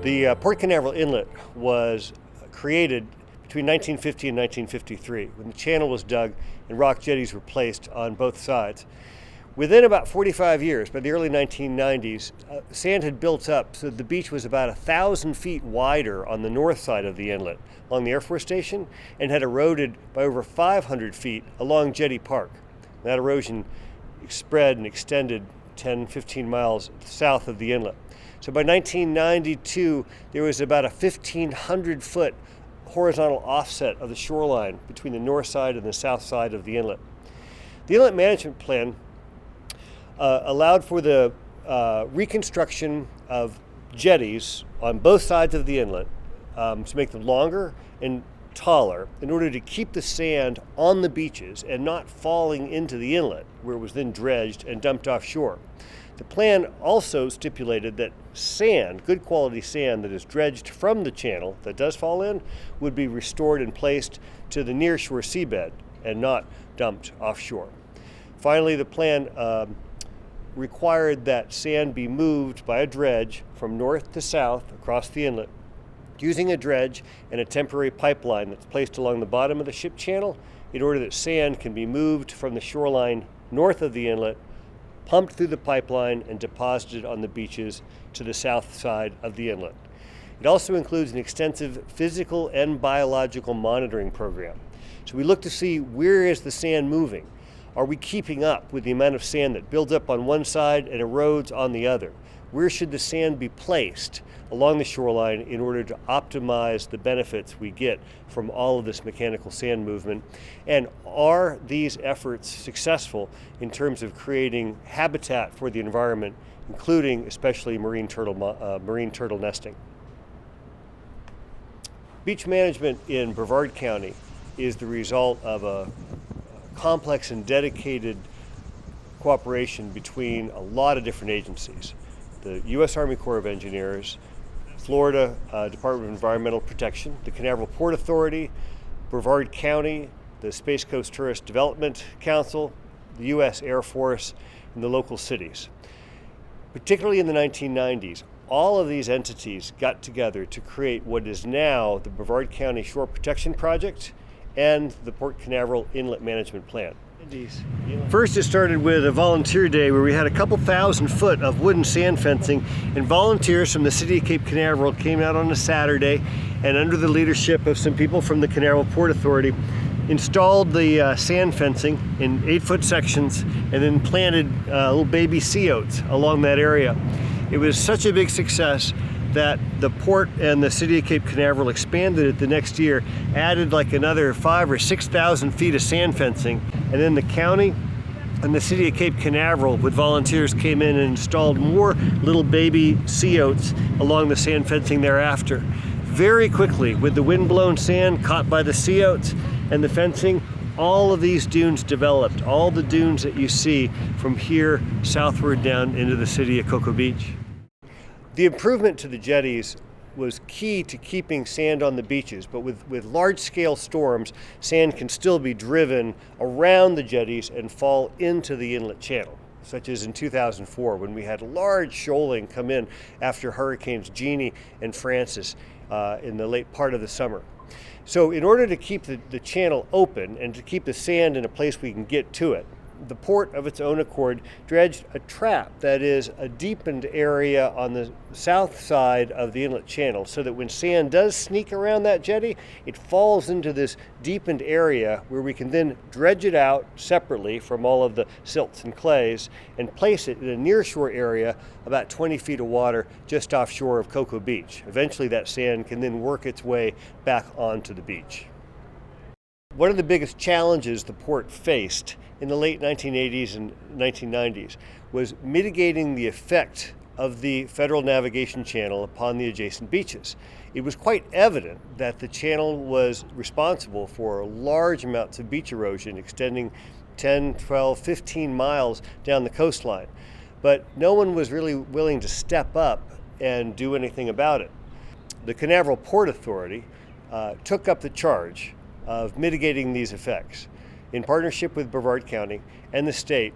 The Port Canaveral Inlet was created between 1950 and 1953 when the channel was dug and rock jetties were placed on both sides. Within about 45 years, by the early 1990s, sand had built up so the beach was about 1,000 feet wider on the north side of the inlet along the Air Force Station and had eroded by over 500 feet along Jetty Park. That erosion spread and extended 10, 15 miles south of the inlet. So by 1992, there was about a 1,500-foot horizontal offset of the shoreline between the north side and the south side of the inlet. The inlet management plan allowed for the reconstruction of jetties on both sides of the inlet to make them longer and taller in order to keep the sand on the beaches and not falling into the inlet, where it was then dredged and dumped offshore. The plan also stipulated that sand, good quality sand that is dredged from the channel that does fall in, would be restored and placed to the nearshore seabed and not dumped offshore. Finally, the plan required that sand be moved by a dredge from north to south across the inlet using a dredge and a temporary pipeline that's placed along the bottom of the ship channel in order that sand can be moved from the shoreline north of the inlet, pumped through the pipeline, and deposited on the beaches to the south side of the inlet. It also includes an extensive physical and biological monitoring program. So we look to see, where is the sand moving? Are we keeping up with the amount of sand that builds up on one side and erodes on the other? Where should the sand be placed along the shoreline in order to optimize the benefits we get from all of this mechanical sand movement? And are these efforts successful in terms of creating habitat for the environment, including especially marine turtle nesting? Beach management in Brevard County is the result of a complex and dedicated cooperation between a lot of different agencies. The U.S. Army Corps of Engineers, Florida Department of Environmental Protection, the Canaveral Port Authority, Brevard County, the Space Coast Tourist Development Council, the U.S. Air Force, and the local cities. Particularly in the 1990s, all of these entities got together to create what is now the Brevard County Shore Protection Project and the Port Canaveral Inlet Management Plan. First, it started with a volunteer day where we had a couple thousand foot of wooden sand fencing, and volunteers from the city of Cape Canaveral came out on a Saturday and, under the leadership of some people from the Canaveral Port Authority, installed the sand fencing in 8-foot sections and then planted little baby sea oats along that area. It was such a big success that the port and the city of Cape Canaveral expanded it the next year, added like another 5,000 or 6,000 feet of sand fencing, and then the county and the city of Cape Canaveral with volunteers came in and installed more little baby sea oats along the sand fencing thereafter. Very quickly, with the wind-blown sand caught by the sea oats and the fencing, all of these dunes developed, all the dunes that you see from here southward down into the city of Cocoa Beach. The improvement to the jetties was key to keeping sand on the beaches, but with large-scale storms, sand can still be driven around the jetties and fall into the inlet channel, such as in 2004 when we had large shoaling come in after Hurricanes Jeannie and Francis in the late part of the summer. So in order to keep the channel open and to keep the sand in a place we can get to it, the port of its own accord dredged a trap that is a deepened area on the south side of the inlet channel, so that when sand does sneak around that jetty, it falls into this deepened area where we can then dredge it out separately from all of the silts and clays and place it in a nearshore area about 20 feet of water just offshore of Cocoa Beach. Eventually that sand can then work its way back onto the beach. One of the biggest challenges the port faced in the late 1980s and 1990s was mitigating the effect of the Federal Navigation Channel upon the adjacent beaches. It was quite evident that the channel was responsible for large amounts of beach erosion extending 10, 12, 15 miles down the coastline, but no one was really willing to step up and do anything about it. The Canaveral Port Authority took up the charge of mitigating these effects. In partnership with Brevard County and the state,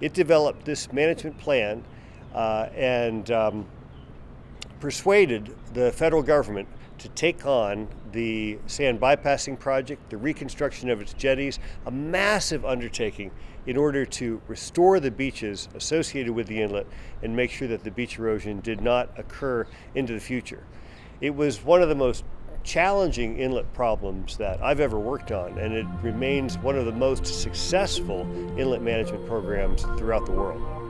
it developed this management plan and persuaded the federal government to take on the sand bypassing project, the reconstruction of its jetties, a massive undertaking in order to restore the beaches associated with the inlet and make sure that the beach erosion did not occur into the future. It was one of the most challenging inlet problems that I've ever worked on, and it remains one of the most successful inlet management programs throughout the world.